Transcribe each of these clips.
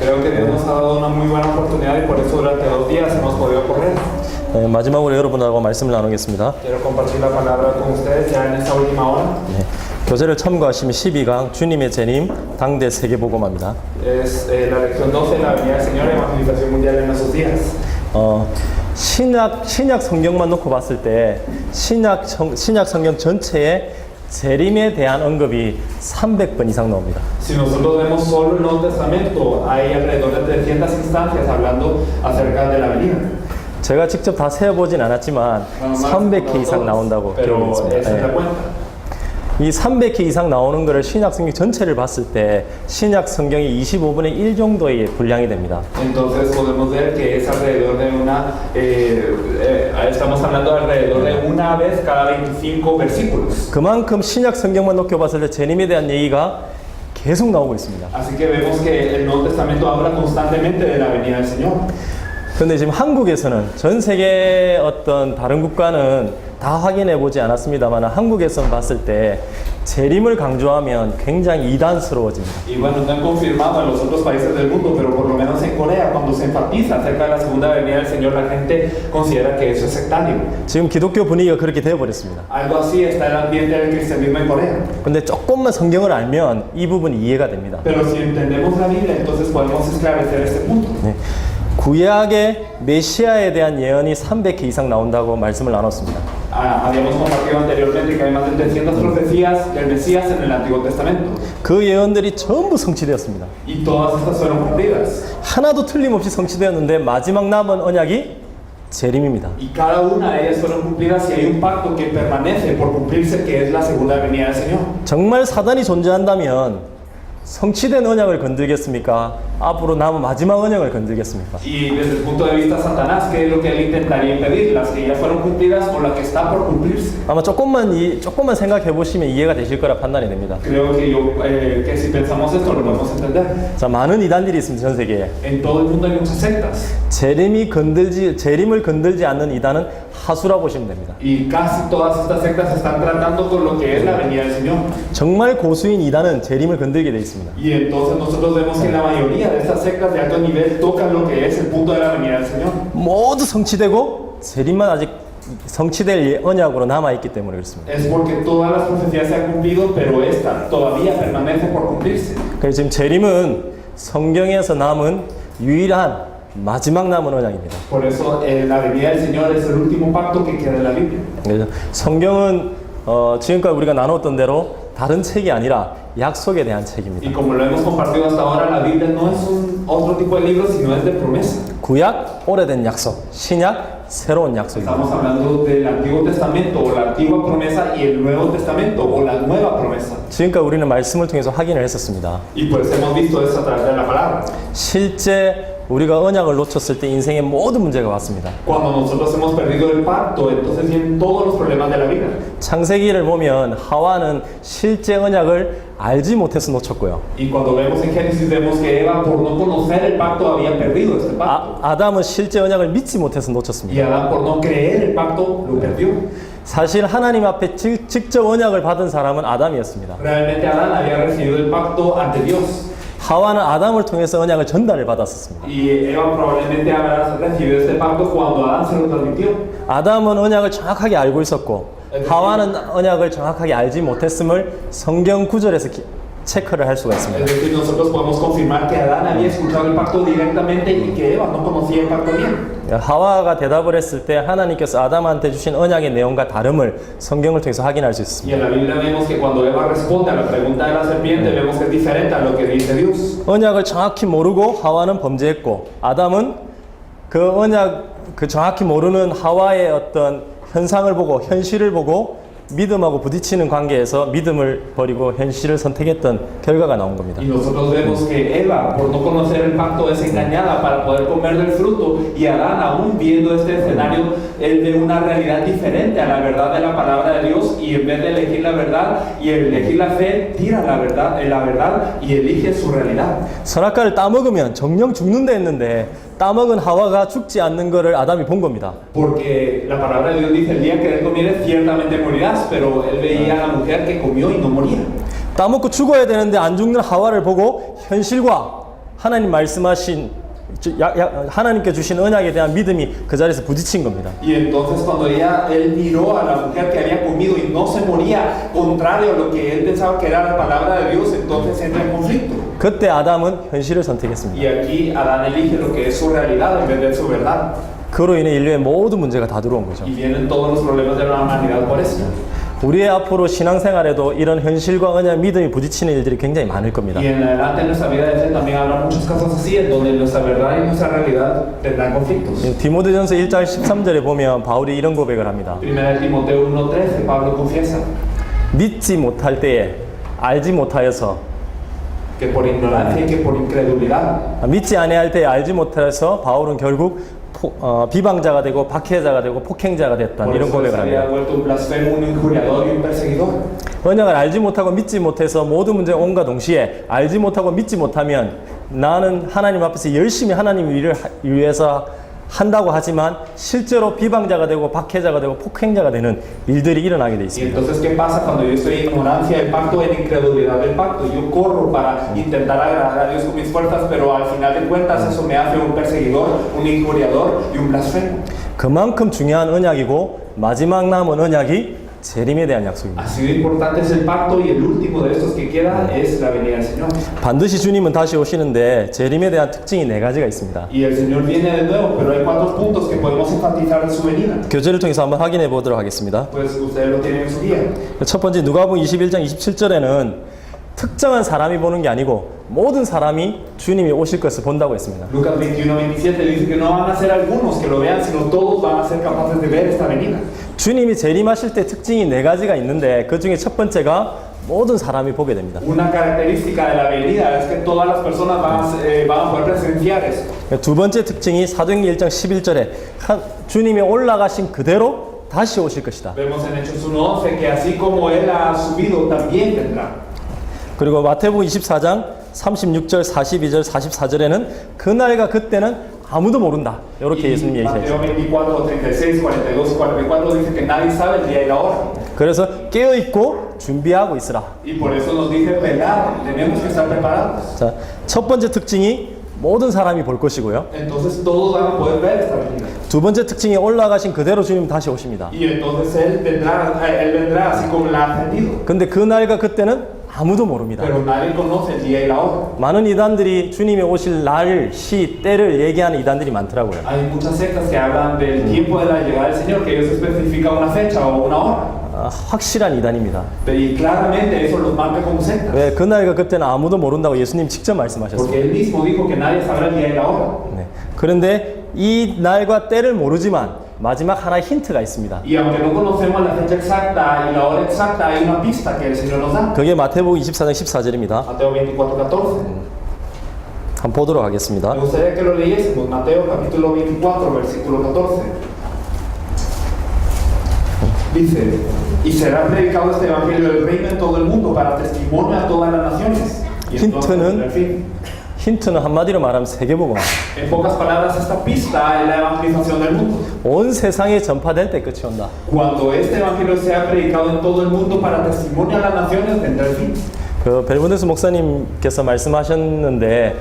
Creo que Dios nos ha dado una muy buena oportunidad y por eso durante 2 días hemos podido correr. 네, 마지막으로 여러분들하고 말씀을 나누겠습니다. Quiero compartir la palabra con ustedes ya en esta última hora. 네, 교재를 참고하시면 12강 주님의 재림 당대 세계복음화입니다. Es la lección 12 de la venida del Señor, evangelización mundial en esos días. 신약 성경만 놓고 봤을 때 신약 성경 전체에 재림에 대한 언급이 300번 이상 나옵니다. Si nosotros vemos solo el Nuevo Testamento, hay alrededor de 300 instancias hablando acerca de la venida. 제가 직접 다 세어보진 않았지만 300회 이상 나온다고 기록이 있습니다. 이 300회 이상 나오는 것을 신약 성경 전체를 봤을 때 신약 성경이 25분의 1 정도의 분량이 됩니다. Entonces podemos ver que es alrededor de estamos hablando alrededor de una vez cada 25 versículos. 그만큼 신약 성경만 놓고 봤을 때 재림에 대한 얘기가 계속 나오고 있습니다. Así que vemos que el Nuevo Testamento habla constantemente de la venida del Señor. 그런데 지금 한국에서는 전 세계 어떤 다른 국가는 다 확인해 보지 않았습니다만 한국에서 봤을 때 재림을 강조하면 굉장히 이단스러워집니다. Y bueno, no han confirmado en los otros países del mundo, pero por lo menos en Corea, cuando se enfatiza acerca de la segunda venida del Señor, la gente considera que eso es sectario. 지금 기독교 분위기가 그렇게 되어버렸습니다. Algo así está el ambiente del cristianismo en Corea. 근데 조금만 성경을 알면 이 부분이 이해가 됩니다. Pero si entendemos la Biblia, entonces podemos esclarecer este punto. 네. 구약의 메시아에 대한 예언이 300회 이상 나온다고 말씀을 나눴습니다. Habíamos compartido anteriormente que hay más de 300 profecías del Mesías en el Antiguo Testamento. 그 예언들이 전부 성취되었습니다. Y todas estas fueron cumplidas. 하나도 틀림없이 성취되었는데 마지막 남은 언약이 재림입니다. Y cada una de ellas fueron cumplidas y hay un pacto que permanece por cumplirse, que es la segunda venida del Señor. 정말 사단이 존재한다면 성취된 언약을 건들겠습니까? 앞으로 남은 마지막 언약을 건들겠습니까? Y desde el punto de vista de Satanás, ¿qué es lo que él intentaría impedir? ¿Las que ya fueron cumplidas o la que está por cumplirse? 아마 조금만 생각해 보시면 이해가 되실 거라 판단이 됩니다. Creo que si pensamos esto lo podemos entender. 자, 많은 이단들이 있습니다, 전 세계에. En todo el mundo hay muchas sectas. 재림을 건들지 않는 이단은 하수라 보시면 됩니다. Y casi todas estas sectas están tratando con lo que es la venida del Señor. 정말 고수인 이단은 재림을 건들게 돼 있습니다. Y entonces nosotros vemos que la mayoría de estas sectas de alto nivel tocan lo que es el punto de la venida del Señor. 모두 성취되고 재림만 아직 성취될 언약으로 남아 있기 때문에 그렇습니다. Es porque todas las profecías se han cumplido, pero esta todavía permanece por cumplirse. 그래서 지금 재림은 성경에서 남은 유일한 마지막 남은 언약입니다. Por eso la venida del Señor es el último pacto que queda en la Biblia. 그래서 성경은 지금까지 우리가 나눴던 대로 다른 책이 아니라 약속에 대한 책입니다. Y como lo hemos compartido hasta ahora, la Biblia no es otro tipo de libro, sino es de promesa. 구약 오래된 약속, 신약 새로운 약속입니다. Estamos hablando del Antiguo Testamento o la antigua promesa y el Nuevo Testamento o la nueva promesa. 지금까지 우리는 말씀을 통해서 확인을 했었습니다. Y pues hemos visto esto a través de la palabra. 실제 우리가 언약을 놓쳤을 때 인생의 모든 문제가 왔습니다. Cuando nosotros hemos perdido el pacto, entonces vienen todos los problemas de la vida. 창세기를 보면 하와는 실제 언약을 알지 못해서 놓쳤고요. Y cuando vemos en Génesis vemos que Eva por no conocer el pacto había perdido este pacto. 아담은 실제 언약을 믿지 못해서 Y 놓쳤습니다. Adán por no creer el pacto lo perdió. 사실 하나님 앞에 직접 언약을 받은 사람은 아담이었습니다. Realmente Adán había recibido el pacto ante Dios. 하와는 아담을 통해서 언약을 전달을 받았었습니다. Y Eva probablemente habrá recibido este pacto cuando Adán se lo transmitió. 아담은 언약을 정확하게 알고 있었고 하와는 언약을 정확하게 알지 못했음을 성경 구절에서 체크를 할 수가 있습니다. Es decir, nosotros podemos confirmar que Adán había escuchado el pacto directamente y que Eva no conocía el pacto bien. 하와가 대답을 했을 때 하나님께서 아담한테 주신 언약의 내용과 다름을 성경을 통해서 확인할 수 Y 있습니다. en la Biblia vemos que cuando Eva responde a la pregunta de la serpiente, vemos que es diferente a lo que dice Dios. 언약을 정확히 모르고 하와는 범죄했고 아담은 그 정확히 모르는 하와의 어떤 현상을 보고 현실을 보고 믿음하고 부딪히는 관계에서 믿음을 버리고 현실을 선택했던 결과가 나온 겁니다. Y nosotros vemos que Eva, por no conocer el pacto, es engañada para poder comer del fruto. Y Adán, aún viendo este escenario, él ve una realidad diferente a la verdad de la palabra de Dios. Y en vez de elegir la verdad y elegir la fe, tira la verdad y elige su realidad. 선악과를 따먹으면 정령 죽는다 했는데 따먹은 하와가 죽지 않는 것을 아담이 본 겁니다. Porque la palabra de Dios dice, el día que él comiere ciertamente morirás, pero él veía a la mujer que comió y no moría. 따먹고 죽어야 되는데 안 죽는 하와를 보고 현실과 하나님 말씀하신 하나님께 주신 언약에 대한 믿음이 그 자리에서 부딪힌 겁니다. Y entonces cuando él miró a la mujer que había comido y no se moría, contrario a lo que él pensaba que era la palabra de Dios, entonces entra en conflicto. 그때 아담은 현실을 선택했습니다. Y aquí Adán elige lo que es su realidad en vez de su verdad. 그로 인해 인류의 모든 문제가 다 들어온 거죠. Y vienen todos los problemas de la humanidad por eso. 우리의 앞으로 신앙생활에도 이런 현실과 언약, 믿음이 부딪히는 일들이 굉장히 많을 겁니다. Y en adelante en nuestra vida de fe también habrá muchos casos así, en donde nuestra verdad y nuestra realidad tendrán conflictos. 디모데전서 1장 13절에 보면 바울이 이런 고백을 합니다. Primera de Timoteo 1:13, Pablo confiesa 믿지 못할 때에 알지 못하여서 que por ignorancia y que por incredulidad. 믿지 아니할 때에 알지 못하여서 바울은 결국 비방자가 되고 박해자가 되고 폭행자가 됐다. Por 이런 eso 고백을 se había 합니다. vuelto un blasfemo, un injuriador y un perseguidor. 언약을 알지 못하고 믿지 못해서 모든 문제가 온과 동시에 알지 못하고 믿지 못하면 나는 하나님 앞에서 열심히 하나님 일을 위해서 한다고 하지만 실제로 비방자가 되고 박해자가 되고 폭행자가 되는 일들이 일어나게 돼 Y 있습니다. entonces, ¿qué pasa cuando yo estoy en ignorancia del pacto, en incredulidad del pacto? Yo corro para intentar agradar a Dios con mis fuerzas, pero al final de cuentas eso me hace un perseguidor, un injuriador y un blasfemo. 그만큼 중요한 언약이고 마지막 남은 언약이 재림에 대한 약속입니다. Así de importante es el pacto y el último de estos que queda es la venida del Señor. 반드시 주님은 다시 오시는데 재림에 대한 특징이 4가지가 있습니다. Y el Señor viene de nuevo, pero hay 4 puntos que podemos enfatizar en su venida. 교재를 통해서 한번 확인해 보도록 하겠습니다. Pues ustedes lo tienen en su guía. 첫 번째 누가복음 21장 27절에는 특정한 사람이 보는 게 아니고 모든 사람이 주님이 오실 것을 본다고 했습니다. Lucas 21:27 dice que no van a ser algunos que lo vean, sino todos van a ser capaces de ver esta venida. 주님이 재림하실 때 특징이 4가지가 있는데 그 중에 첫 번째가 모든 사람이 보게 됩니다. Una característica de la venida es que todas las personas van a poder presenciar eso. 두 번째 특징이 사도행전 1장 11절에 주님이 올라가신 그대로 다시 오실 것이다. Vemos en Hechos 1:11 que así como él ha subido, también vendrá. 그리고 마태복음 24장 36절, 42절, 44절에는 그날과 그때는 아무도 모른다. 이렇게 예수님이 얘기하셨습니다. Mateo 24, 36, 42, 44 dice que nadie sabe el día y la hora. 그래서 깨어 있고 준비하고 있으라. Y por eso nos dice velar, tenemos que estar preparados. 자, 첫 번째 특징이 모든 사람이 볼 것이고요. Entonces todos van a poder ver esta venida. 두 번째 특징이 올라가신 그대로 주님 다시 오십니다. Y entonces él vendrá así como la ha ascendido. 근데 그날과 그때는 아무도 모릅니다. Pero nadie conoce el día y la hora. 많은 이단들이 주님이 오실 날, 시, 때를 얘기하는 이단들이 많더라고요. Hay muchas sectas que hablan del tiempo de la llegada del Señor, que ellos especifican una fecha o una hora. 확실한 이단입니다. Y claramente eso los marca como sectas. 왜 그날과 그때는 아무도 모른다고 예수님 직접 Porque 말씀하셨습니다. él mismo dijo que nadie sabrá el día y la hora. 네. 그런데 이 날과 때를 모르지만 마지막 하나의 힌트가 있습니다. Y aunque no conocemos la fecha exacta y la hora exacta, hay una pista que el Señor nos da. 그게 마태복음 24장 14절입니다. Mateo 24:14. 한번 보도록 하겠습니다. Me gustaría que lo leyésemos. Mateo capítulo 24, versículo 14. Dice, y será predicado este evangelio del reino en todo el mundo para testimonio a todas las naciones. Y entonces, en fin, 힌트는 한마디로 말하면 세계복음입니다. en pocas palabras, esta pista es la evangelización del mundo. 온 세상에 전파될 때 끝이 온다. Cuando este evangelio sea predicado en todo el mundo para testimonio a las naciones, vendrá el fin. 그 벨브네스 목사님께서 말씀하셨는데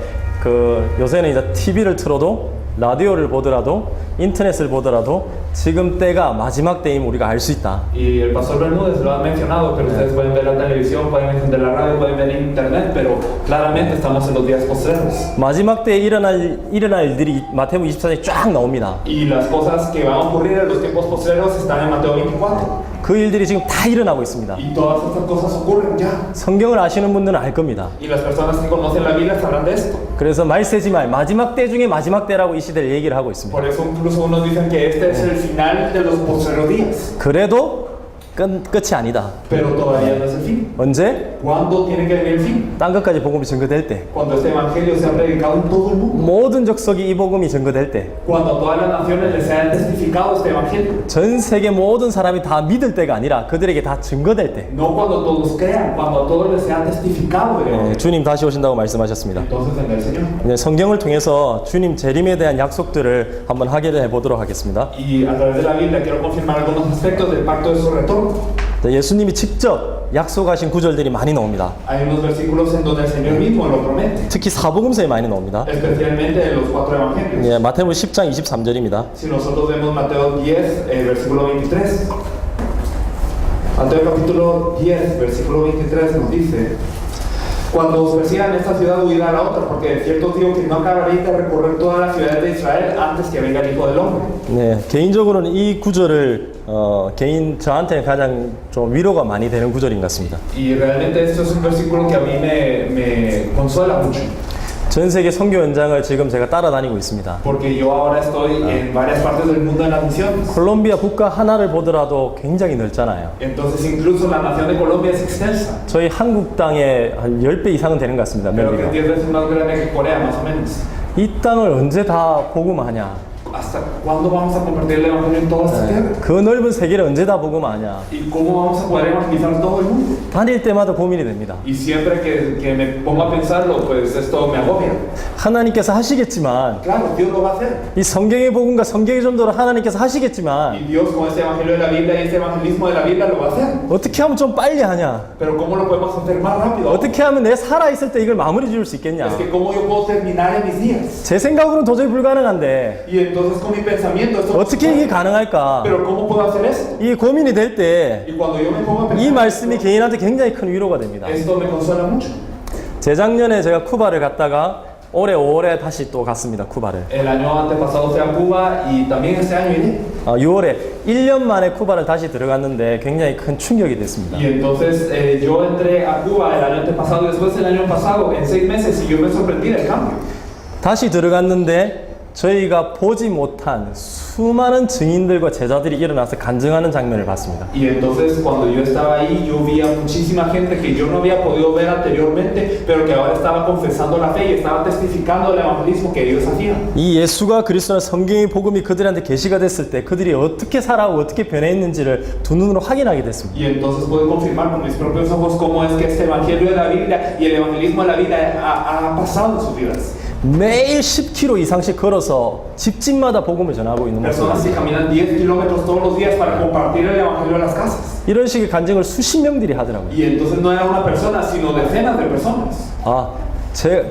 요새는 이제 TV를 틀어도 라디오를 보더라도 인터넷을 보더라도 지금 때가 마지막 때임 우리가 알 수 있다. Y el pastor Bermúdez lo ha mencionado, pero ustedes pueden ver la televisión, pueden encender la radio, pueden ver internet, pero claramente estamos en los días postreros. 마지막 때에 일어날 일들이 마태복음 24장에 쫙 나옵니다. Y las cosas que van a ocurrir en los tiempos postreros están en Mateo 24. 그 일들이 지금 다 일어나고 있습니다. Y todas estas cosas ocurren ya. 성경을 아시는 분들은 알 겁니다. Y las personas que conocen la Biblia sabrán de esto. 그래서 말세지말 마지막 때 중에 마지막 때라고 이 시대를 얘기를 하고 있습니다. Por eso incluso unos dicen que este es el final de los postreros días. 그래도 끝이 아니다. Pero todavía no es el fin. 언제? ¿Cuándo tiene que venir el fin? 땅 끝까지 복음이 증거될 때, Cuando este evangelio sea predicado en todo el mundo. 모든 족속이 이 복음이 증거될 때, Cuando a todas las naciones les sea testificado este evangelio. 전 세계 모든 사람이 다 믿을 때가 아니라 그들에게 다 증거될 때, No cuando todos crean, cuando a todos les sea testificado el evangelio. 주님 다시 오신다고 말씀하셨습니다. Entonces vendrá el Señor. 이제 성경을 통해서 주님 재림에 대한 약속들을 한번 확인해 보도록 하겠습니다. Y a través de la Biblia quiero confirmar algunos aspectos del pacto de su retorno. 예수님이 직접 약속하신 구절들이 많이 나옵니다. Hay unos versículos en donde el Señor mismo lo promete, 특히 사복음서에 많이 나옵니다. especialmente en los cuatro evangelios. 예, 마태복음 10장 23절입니다. Si nosotros vemos Mateo 10, versículo 23. Mateo capítulo 10, versículo 23 nos dice: Cuando os persigan esta ciudad, huid a la otra, porque de cierto os digo que no acabaréis de recorrer todas las ciudades de Israel antes que venga el Hijo del Hombre. 네, 개인적으로는 이 구절을 저한테 가장 좀 위로가 많이 되는 구절인 것 같습니다. Y realmente esto es un versículo que a mí me consuela mucho. 전 세계 선교 현장을 지금 제가 따라다니고 있습니다. Porque yo ahora estoy en varias partes del mundo en las misiones. 콜롬비아 국가 하나를 보더라도 굉장히 넓잖아요. Entonces incluso la nación de Colombia es extensa. 저희 한국 땅의 한 10배 이상은 되는 것 같습니다. Pero que 넓이가. 10 veces más grande que Corea, más o menos. 이 땅을 언제 다 복음하냐? ¿Hasta cuándo vamos a compartir el evangelio en toda esta tierra? 그 넓은 세계를 언제 다 복음하냐? ¿Y cómo vamos a poder evangelizar todo el mundo? 다닐 때마다 고민이 됩니다. Y siempre que me pongo a pensarlo, pues esto me agobia. 하나님께서 하시겠지만 Claro, Dios lo va a hacer. 이 성경의 복음과 성경의 전도를 하나님께서 하시겠지만 Y Dios con este evangelio de la Biblia y este evangelismo de la Biblia lo va a hacer. 어떻게 하면 좀 빨리 하냐? Pero ¿cómo lo podemos hacer más rápido? 어떻게 하면 내 살아있을 때 이걸 마무리 지을 수 있겠냐? Es que ¿cómo yo puedo terminar en mis días? 제 생각으로는 도저히 불가능한데 Y entonces con mi pensamiento esto no 어떻게 se 이게 puede. 가능할까? Pero ¿cómo puedo hacer esto? 이 고민이 될 때 이 Y cuando yo me pongo a pensar 말씀이 개인한테 굉장히 큰 위로가 됩니다. esto me consuela mucho. 재작년에 제가 쿠바를 갔다가 올해 5월에 다시 또 갔습니다. 쿠바를. El año antepasado fui a Cuba y también este año iré. 6월에 1년 만에 쿠바를 다시 들어갔는데 굉장히 큰 충격이 됐습니다. Y entonces yo entré a Cuba el año antepasado y después el año pasado en 6 meses y yo me sorprendí del cambio. 다시 들어갔는데 저희가 보지 못한 수많은 증인들과 제자들이 일어나서 간증하는 장면을 봤습니다. Y entonces cuando yo estaba ahí yo vi a muchísima gente que yo no había podido ver anteriormente, pero que ahora estaba confesando la fe y estaba testificando el evangelismo que ellos hacían. 이 예수가 그리스도나 성경의 복음이 그들한테 계시가 됐을 때 그들이 어떻게 살아오고 어떻게 변해있는지를 두 눈으로 확인하게 됐습니다. Y entonces puedo confirmar con mis propios ojos cómo es que este evangelio de la Biblia y el evangelismo de la vida ha pasado en sus vidas. 매일 10km 이상씩 걸어서 집집마다 복음을 전하고 있는 Personas que 모습입니다. caminan 10 kilómetros todos los días para compartir el evangelio en las casas. 이런 식의 간증을 수십 명들이 하더라고요. Y entonces no era una persona, sino decenas de personas.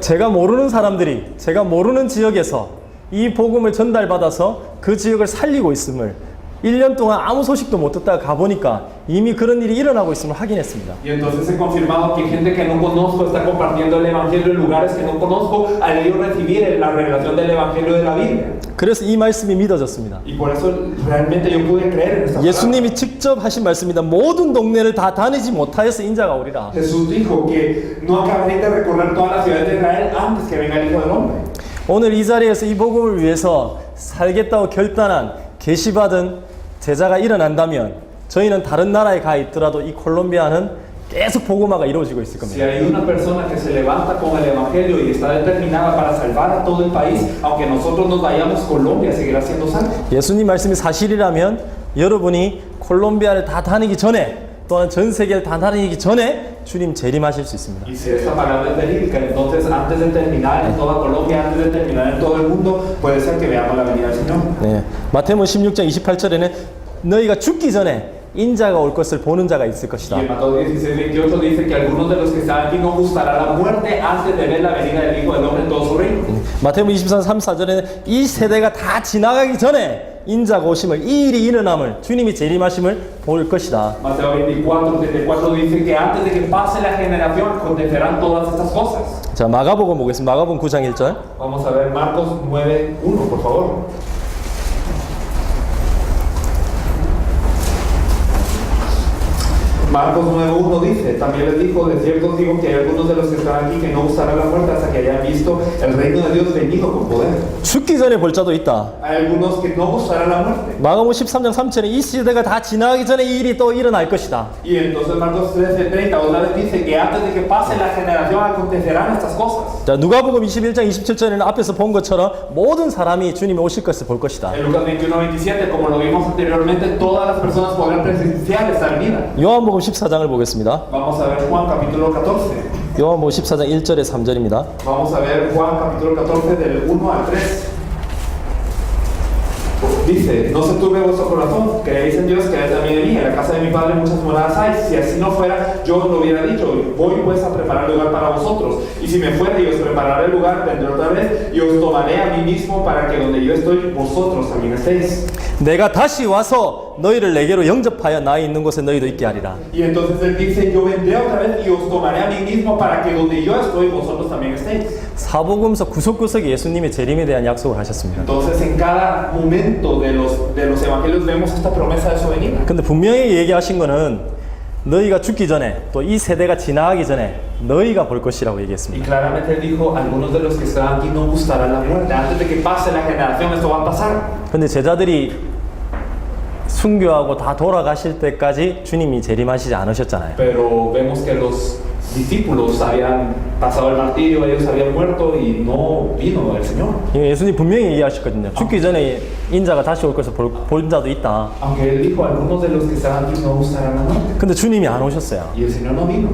제가 모르는 사람들이 제가 모르는 지역에서 이 복음을 전달받아서 그 지역을 살리고 있음을 1년 동안 아무 소식도 못 듣다가 가보니까 이미 그런 일이 일어나고 있음을 확인했습니다. Y entonces he confirmado que gente que no conozco está compartiendo el evangelio en lugares que no conozco al ellos recibir la revelación del evangelio de la Biblia. 그래서 이 말씀이 믿어졌습니다. Y por eso realmente yo pude creer en esta palabra. 예수님이 직접 하신 말씀입니다. 모든 동네를 다 다니지 못하여서 인자가 오리라. Jesús dijo que no acabaréis de recorrer todas las ciudades de Israel antes que venga el Hijo del Hombre. 오늘 이 자리에서 이 복음을 위해서 살겠다고 결단한 계시받은 제자가 일어난다면 저희는 다른 나라에 가 있더라도 이 콜롬비아는 계속 복음화가 이루어지고 있을 Si 겁니다. hay una persona que se levanta con el evangelio y está determinada para salvar a todo el país, aunque nosotros nos vayamos, Colombia seguirá siendo salva. 예수님 말씀이 사실이라면 여러분이 콜롬비아를 다 다니기 전에 또한 전 세계를 다 다니기 전에 주님 재림하실 수 있습니다. Y si esta palabra es verídica, entonces antes de terminar en toda Colombia, antes de terminar en todo el mundo, puede ser que veamos la venida del Señor. 네, 마태복음 16장 28절에는 너희가 죽기 전에 인자가 올 것을 보는 자가 있을 것이다. Y en Mateo 16:28 dice que algunos de los que están aquí no gustará la muerte antes de ver la venida del Hijo del Hombre en todo su reino. 마태복음 24장 34절에는 이 세대가 다 지나가기 전에 인자가 오심을 이 일이 일어남을 주님이 재림하심을 볼 것이다. Mateo 24:34 dice que antes de que pase la generación acontecerán todas estas cosas. 자, 마가복음 보겠습니다. 마가복음 9장 1절. Vamos a ver Marcos 9:1, por favor. Marcos 9:1 dice, también les dijo, de cierto os digo que hay algunos de los que están aquí que no gustarán la muerte hasta que hayan visto el reino de Dios venido con poder. 죽기 전에 볼 자도 있다. Hay algunos que no gustarán la muerte. 마가복음 13장 3절에 이 시대가 다 지나가기 전에 이 일이 또 일어날 것이다. Y entonces Marcos 13:30 otra vez dice que antes de que pase la generación acontecerán estas cosas. 자, 누가복음 21장 27절에는 앞에서 본 것처럼 모든 사람이 주님이 오실 것을 볼 것이다. En Lucas 21:27, como lo vimos anteriormente, todas las personas podrán presenciar esta venida. 요한복음 14장을 보겠습니다. Vamos a ver Juan capítulo 14. 요한복음 14장 1절에 3절입니다. Vamos a ver Juan capítulo 14 del 1 al 3. Dice, no se turbe vuestro corazón, creéis en Dios, creed también en mí. En la casa de mi padre muchas moradas hay. Si así no fuera, yo os lo hubiera dicho. Voy pues a preparar lugar para vosotros. Y si me fuera y os prepararé el lugar, vendré otra vez y os tomaré a mí mismo para que donde yo estoy, vosotros también estéis. 내가 다시 와서 너희를 내게로 영접하여 나 있는 곳에 너희도 있게 하리라. Y entonces él dice, yo vendré otra vez y os tomaré a mí mismo para que donde yo estoy, vosotros también estéis. 사복음서 구석구석에 예수님의 재림에 대한 약속을 하셨습니다. Entonces en cada momento de los evangelios vemos esta promesa de su venida. 근데 분명히 얘기하신 거는 너희가 죽기 전에 또 이 세대가 지나가기 전에 너희가 볼 것이라고 Y 얘기했습니다. claramente él dijo, algunos de los que están aquí no gustarán la muerte. Antes de que pase la generación, esto va a pasar. 근데 제자들이 순교하고 다 돌아가실 때까지 주님이 재림하시지 않으셨잖아요. Pero vemos que los discípulos habían pasado el martirio, ellos habían muerto y no vino el Señor. 예수님 분명히 얘기하셨거든요. 죽기 전에 인자가 다시 올 것을 볼 자도 있다. Aunque él dijo, algunos de los que están aquí no gustarán la muerte. 근데 주님이 안 오셨어요. Y el Señor no vino.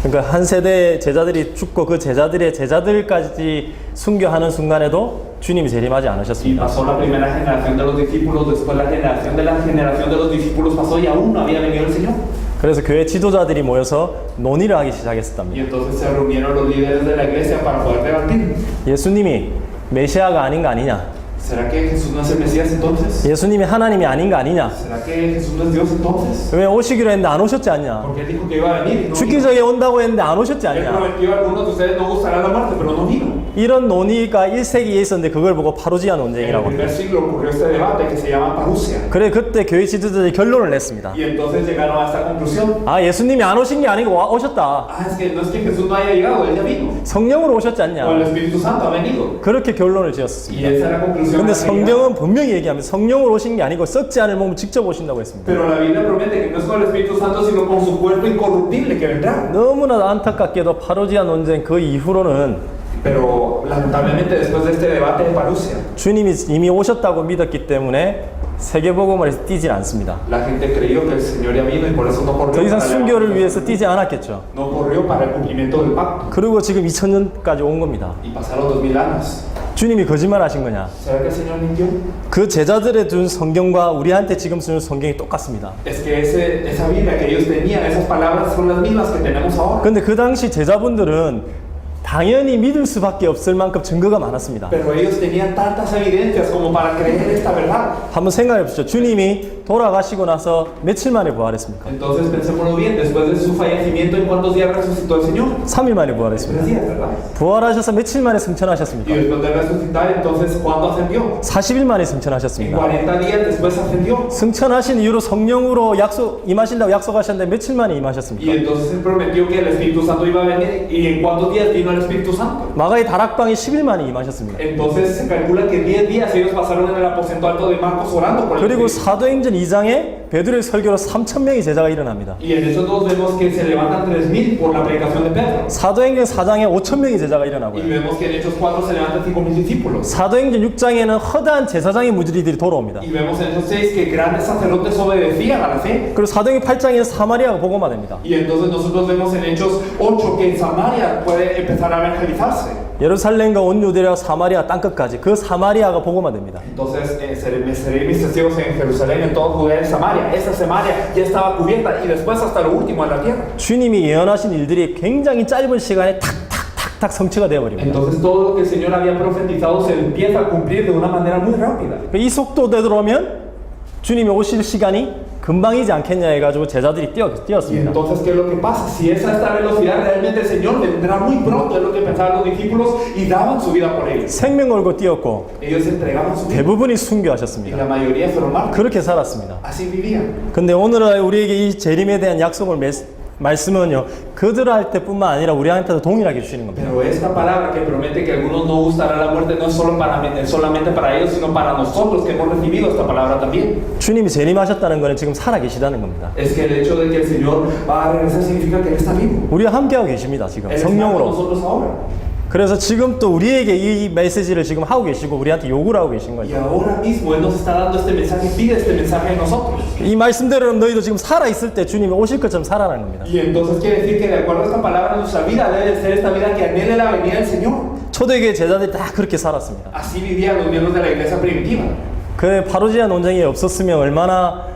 그러니까 한 세대 제자들이 죽고 그 제자들의 제자들까지 순교하는 순간에도 주님이 재림하지 Y 않으셨습니다. pasó la primera generación de los discípulos, después la generación de los discípulos pasó y aún no había venido el Señor. 그래서 교회 지도자들이 모여서 논의를 하기 Y 시작했답니다. entonces se reunieron los líderes de la iglesia para poder debatir. 예수님이 메시아가 아닌 거 아니냐? ¿Será que Jesús no es el Mesías entonces? 예수님이 하나님이 아닌 거 아니냐? ¿Será que Jesús no es Dios entonces? 왜 오시기로 했는데 안 오셨지 않냐? Porque él dijo que iba a venir y no 죽기 vino. 전에 온다고 했는데 안 오셨지 Él 않냐? prometió a algunos de ustedes no gustará la muerte, pero no vino. 이런 논의가 1세기에 있었는데 그걸 보고 파루지아 En el 논쟁이라고 primer 합니다. siglo ocurrió este debate que se llama parusia. 그래 그때 교회 지도자들이 결론을 냈습니다. Y entonces llegaron a esta conclusión. 아 예수님이 안 오신 게 아니고 오셨다. Ah, es que no es que Jesús no haya llegado, él ya vino. 성령으로 오셨지 O el 않냐? Espíritu Santo ha venido. 그렇게 결론을 Y 지었습니다. esa es la conclusión. 근데 a la que llegaron. 성경은 분명히 얘기합니다. 성령으로 오신 게 아니고 썩지 않을 몸을 직접 오신다고 했습니다. Pero la Biblia promete que no es con el Espíritu Santo, sino con su cuerpo incorruptible que vendrá. 너무나 안타깝게도 파루지아 논쟁 그 이후로는 Pero lamentablemente después de este debate de parusia, 주님이 이미 오셨다고 믿었기 때문에 세계복음을 뛰질 않습니다. la gente creyó que el Señor ya vino y por eso no corrió. 더 이상 para la- 순교를 위해서 뛰지 않았겠죠. No corrió para el cumplimiento del pacto. 그리고 지금 2000년까지 온 겁니다. Y pasaron 2000 años. 주님이 거짓말 하신 거냐? ¿Será que el Señor mintió? 그 제자들의 준 성경과 우리한테 지금 쓰는 성경이 똑같습니다. Es que esa Biblia que ellos tenían, esas palabras son las mismas que tenemos ahora. 근데 그 당시 제자분들은 당연히 믿을 수밖에 없을 만큼 증거가 많았습니다. Pero ellos tenían tantas evidencias como para creer esta verdad. 한번 생각해 보시죠. 주님이 돌아가시고 나서 며칠 만에 부활했습니까? Entonces pensémoslo bien, después de su fallecimiento, ¿en cuántos días resucitó el Señor? 3일 만에 부활했습니다. 3 días, ¿verdad? 부활하셔서 며칠 만에 Y 승천하셨습니까? después de resucitar, entonces, ¿cuándo ascendió? 40일 만에 En 승천하셨습니다. 40 días después ascendió. 승천하신 이후로 성령으로 임하신다고 약속하셨는데 며칠 만에 Y 임하셨습니까? entonces él prometió que el Espíritu Santo iba a venir. ¿Y en cuántos días vino el Espíritu Santo? 마가의 다락방에 10일 만에 임하셨습니다. Entonces se calcula que 10 días ellos pasaron en el aposento alto de Marcos orando por el 그리고 Espíritu. 사도행전 2장에 베드로의 설교로 3,000명의 제자가 일어납니다. Y en esos dos vemos que se levantan 3000 por la predicación de Pedro. 사도행전 4장에 5,000명의 제자가 Y 일어나고요. vemos que en Hechos 4 se levantan 5000 discípulos. 사도행전 6장에는 허다한 제사장의 무리들이 돌아옵니다. Y vemos en Hechos 6 que grandes sacerdotes obedecían a la fe. 그리고 사도행전 8장에는 사마리아가 복음화 됩니다. Y entonces nosotros vemos en Hechos 8 que en Samaria puede empezar a evangelizarse. 예루살렘과 온 유대와 사마리아 땅끝까지 그 사마리아가 복음화 됩니다. Entonces seré mis testigos en Jerusalén, en toda Judea y Samaria. Esa Samaria ya estaba cubierta y después hasta lo último en la tierra. 주님이 예언하신 일들이 굉장히 짧은 시간에 탁탁탁탁 성취가 되어버립니다. Entonces todo lo que el Señor había profetizado se empieza a cumplir de una manera muy rápida. 이 속도대로 오면 주님이 오실 시간이 금방이지 않겠냐 해가지고 제자들이 Y 뛰었습니다. entonces, ¿qué es lo que pasa? Si es a esta velocidad, realmente el Señor vendrá muy pronto, es lo que pensaban los discípulos y daban su vida por ellos. 생명 걸고 뛰었고 Ellos entregaban su vida 대부분이 y 순교하셨습니다. la mayoría fueron mártires. 그렇게 살았습니다. Así vivían. 근데 오늘 우리에게 이 재림에 대한 약속을 말씀은요 그들 할 때뿐만 아니라 우리한테도 동일하게 주시는 겁니다. Pero esta palabra que promete que algunos no gustará la muerte no es solamente para ellos, sino para nosotros que hemos recibido esta palabra también. 주님이 재림하셨다는 것은 지금 살아 계시다는 겁니다. Es que el hecho de que el Señor va a regresar significa que Él está vivo. 우리와 함께하고 계십니다. 지금 Él está con 성령으로. nosotros ahora. 그래서 지금 또 우리에게 이 메시지를 지금 하고 계시고 우리한테 요구를 하고 계신 Y 거죠. ahora mismo Él nos está dando este mensaje, pide este mensaje a nosotros. 이 말씀대로 너희도 지금 살아 있을 때 주님이 오실 것처럼 살아라는 겁니다. Y entonces quiere decir que de acuerdo a esta palabra, nuestra vida debe ser esta vida que anhele la venida del Señor. 초대교회 제자들이 다 그렇게 살았습니다. Así vivían los miembros de la iglesia primitiva. 그 파루지아 논쟁이 없었으면 얼마나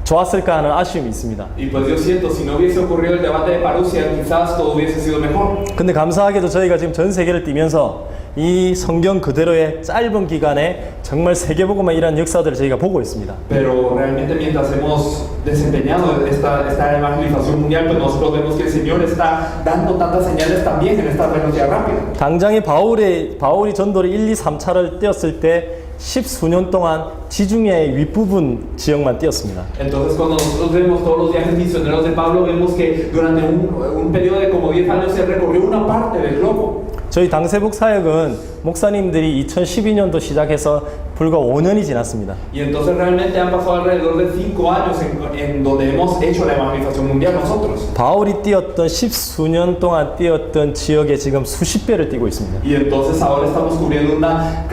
좋았을까 하는 아쉬움이 있습니다. Y pues yo siento, si no hubiese ocurrido el debate de Parusia, quizás todo hubiese sido mejor. 근데 감사하게도 저희가 지금 전 세계를 뛰면서 이 성경 그대로의 짧은 기간에 정말 세계복음화 이런 역사들을 저희가 보고 있습니다. Pero realmente mientras hemos desempeñado esta evangelización mundial, pues nosotros vemos que el Señor está dando tantas señales también en esta velocidad rápida. 당장에 바울이 전도를 1, 2, 3차를 뛰었을 때 10수년 동안 지중해 윗부분 지역만 뛰었습니다. Entonces cuando nosotros vemos todos los viajes misioneros de Pablo, vemos que durante un periodo de como 10 años se recorrió una parte del globo. 저희 당세복 사역은 목사님들이 2012년도 시작해서 불과 5년이 지났습니다. Y entonces realmente han pasado alrededor de 5 años en donde hemos hecho la evangelización mundial nosotros. 바울이 뛰었던 10수년 동안 뛰었던 지역에 지금 수십 배를 뛰고 있습니다. Y entonces ahora estamos cubriendo una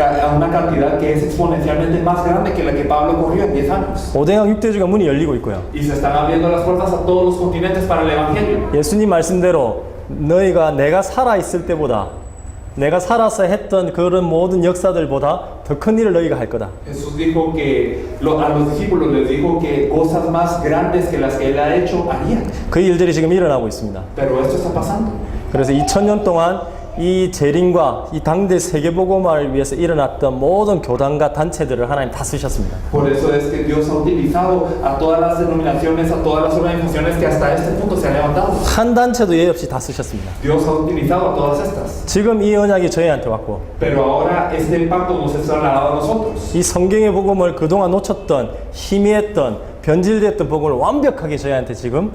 cantidad que es exponencialmente más grande que la que Pablo corrió en 10 años. 5대강 6대주가 문이 열리고 있고요. Y se están abriendo las puertas a todos los continentes para el evangelio. 예수님 말씀대로 너희가 내가 살아있을 때보다 내가 살아서 했던 그런 모든 역사들보다 더 큰 일을 너희가 할 거다. Jesús dijo que a los discípulos les dijo que cosas más grandes que las que él ha hecho harían. 그 일들이 지금 일어나고 있습니다. Pero esto está pasando. 그래서 2000년 동안 이 재림과 이 당대 세계복음화를 위해서 일어났던 모든 교단과 단체들을 하나님 다 쓰셨습니다. Por eso es que Dios ha utilizado a todas las denominaciones, a todas las organizaciones que hasta este punto se han levantado. 한 단체도 예외 없이 다 쓰셨습니다. Dios ha utilizado a todas estas. 지금 이 언약이 저희한테 왔고 Pero ahora este pacto nos es trasladado a nosotros. 이 성경의 복음을 그동안 놓쳤던 희미했던 변질됐던 복음을 완벽하게 저희한테 지금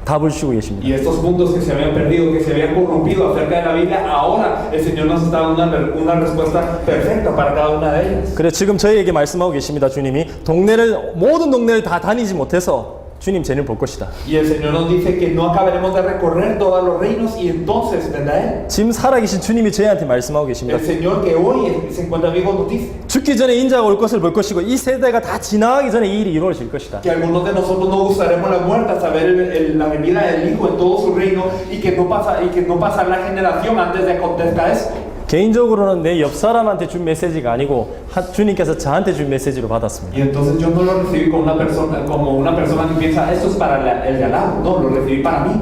답을 주고 계십니다. Y estos puntos que se habían perdido, que se habían corrompido acerca de la Biblia, ahora el Señor nos está dando una respuesta perfecta para cada una de ellas. 그래서 지금 저희에게 말씀하고 계십니다. 주님이 모든 동네를 다 다니지 못해서 주님 재림 볼 것이다. Y el Señor nos dice que no acabaremos de recorrer todos los reinos y entonces vendrá Él. 지금 살아계신 주님이 저희한테 말씀하고 계십니다. El Señor que hoy se encuentra vivo nos dice 죽기 전에 인자가 올 것을 볼 것이고 이 세대가 다 지나가기 전에 이 일이 이루어질 것이다. que algunos de nosotros no gustaremos la muerte hasta ver la venida del Hijo en todo su reino y que no pasa la generación antes de que acontezca esto. 개인적으로는 내 옆 사람한테 준 메시지가 아니고 주님께서 저한테 준 메시지로 받았습니다. Y entonces yo no lo recibí como una persona que piensa esto es para el de al lado, no, lo recibí para mí.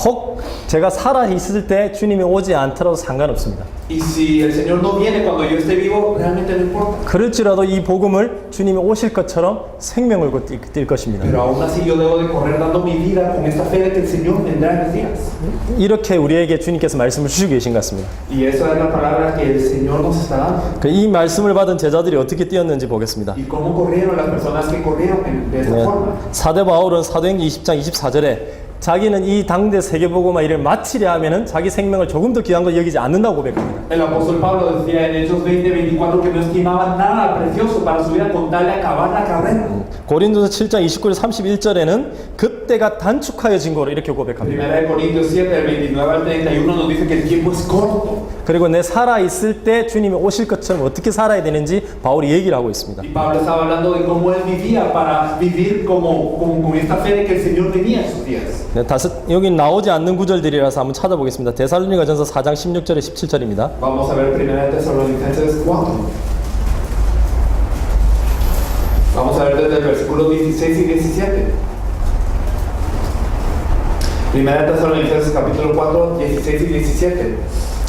혹 제가 살아 있을 때 주님이 오지 않더라도 상관없습니다. Y si el Señor no viene cuando yo esté vivo, realmente no importa. 그럴지라도 이 복음을 주님이 오실 것처럼 생명을 걸고 뛸 것입니다. Pero aún así yo debo de correr dando mi vida con esta fe de que el Señor vendrá en los días. 이렇게 우리에게 주님께서 말씀을 주시고 계신 것 같습니다. Y esa es la palabra que el Señor nos está dando. 이 말씀을 받은 제자들이 어떻게 뛰었는지 보겠습니다. Y cómo corrieron las personas que corrieron de esta forma. 사대 바울은 사도행전 20장 24절에 자기는 이 당대 세계복음화 일을 마치려 하면은 자기 생명을 조금 더 귀한 거 여기지 않는다고 고백합니다. El apóstol Pablo decía en Hechos 20:24 que no estimaba nada precioso para su vida con tal de acabar la carrera. 고린도서 7장 29절 31절에는 그때가 단축하여진 거로 이렇게 고백합니다. Primera de Corintios 7, del 29 al 31 nos dice que el tiempo es corto. 그리고 내 살아 있을 때 주님이 오실 것처럼 어떻게 살아야 되는지 바울이 얘기를 하고 있습니다. Y Pablo estaba hablando de cómo él vivía para vivir como con esta fe de que el Señor venía en sus días. 네, 여기 나오지 않는 구절들이라서 한번 찾아보겠습니다. 데살로니가전서 4장 16절에 17절입니다. Vamos a ver Primera de Tesalonicenses 4. Vamos a ver desde el versículo 16 y 17. Primera de Tesalonicenses capítulo 4, 16 y 17.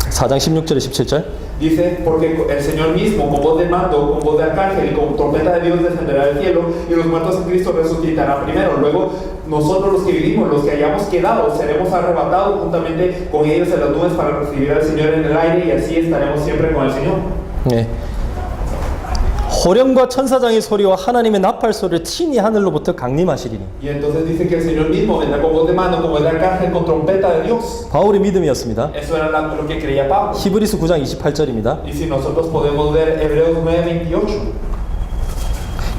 4장 16절에 17절. Dice, porque el Señor mismo, con voz de mando, con voz de arcángel y con trompeta de Dios descenderá del cielo y los muertos en Cristo resucitarán primero. Luego, nosotros los que vivimos, los que hayamos quedado, seremos arrebatados juntamente con ellos en las nubes para recibir al Señor en el aire y así estaremos siempre con el Señor. 네. 호령과 천사장의 소리와 하나님의 나팔 소리를 친히 하늘로부터 강림하시리니. Y entonces dice que el Señor mismo vendrá con voz de mando, con voz de arcángel, con trompeta de Dios. 바울의 믿음이었습니다. Eso era lo que creía Pablo. 히브리서 9장 28절입니다. Y si nosotros podemos ver Hebreos 9:28.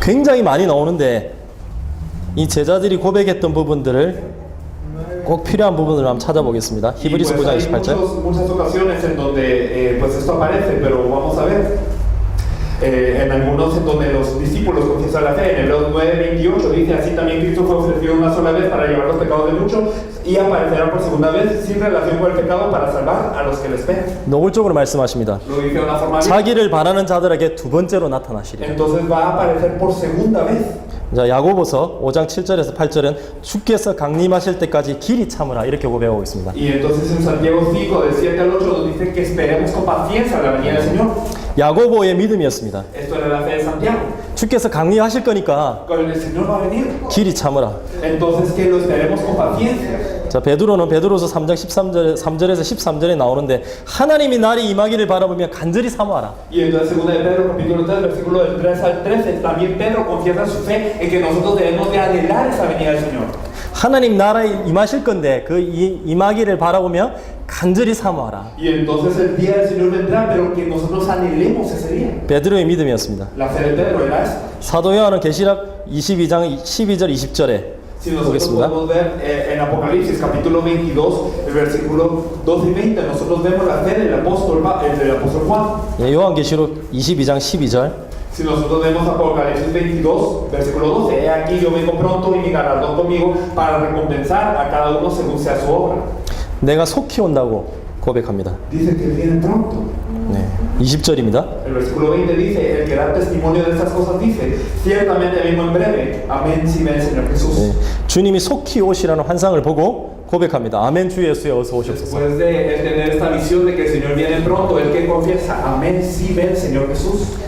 굉장히 많이 나오는데 이 제자들이 고백했던 부분들을 꼭 필요한 부분을 한번 찾아보겠습니다. 히브리서 9장 28절. Muchas ocasiones en donde pues esto aparece, pero vamos a ver. En algunos en donde los discípulos confiesan la fe, en Hebreos 9:28 dice, así también Cristo fue ofrecido una sola vez para llevar los pecados de muchos y aparecerá por segunda vez sin relación con el pecado para salvar a los que le esperan. 노골적으로 말씀하십니다. Lo dice de una forma bien. 자기를 바라는 자들에게 두 번째로 나타나시리라. Entonces va a aparecer por segunda vez. 자, 야고보서 5장 7절에서 8절은 주께서 강림하실 때까지 길이 참으라 이렇게 고백하고 있습니다. Y entonces en Santiago 5, del 7 al 8, nos dice que esperemos con paciencia la venida del Señor. 야고보의 믿음이었습니다. Esto era la fe de Santiago. 주께서 강림하실 거니까 Cuando el Señor va a venir, 길이 참으라. entonces que lo esperemos con paciencia. 자, 베드로는 베드로서 3장 3절에서 13절에 나오는데 하나님이 날이 임하기를 바라보며 간절히 사모하라. Y entonces, segunda de Pedro, capítulo 3, versículo del 3 al 13, también Pedro confiesa su fe en que nosotros debemos de anhelar esa venida del Señor. 하나님 나라에 임하실 건데 그 임하기를 바라보며 간절히 사모하라. Y entonces el día del Señor vendrá, pero que nosotros anhelemos ese día. 베드로의 믿음이었습니다. La fe de Pedro era esta. 사도 요한은 계시록 22장 12절 20절에 Si nosotros 보겠습니다. podemos ver en Apocalipsis capítulo 22, el versículo 12 y 20, nosotros vemos la fe del apóstol Juan. 예, 요한계시록 22장 12절 Si nosotros vemos Apocalipsis 22, versículo 12, he aquí yo vengo pronto y mi galardón conmigo para recompensar a cada uno según sea su obra. 내가 속히 온다고 고백합니다. Dice que viene pronto. 네, 20절입니다. El versículo 20 dice, el que da testimonio de estas cosas dice, ciertamente vengo en breve. Amén, si ven, Señor Jesús. 네, 주님이 속히 오시라는 환상을 보고 고백합니다. 아멘 주 예수여 어서 오시옵소서. Después de tener esta visión de que el Señor viene pronto, el que confiesa, amén, si ven, Señor Jesús.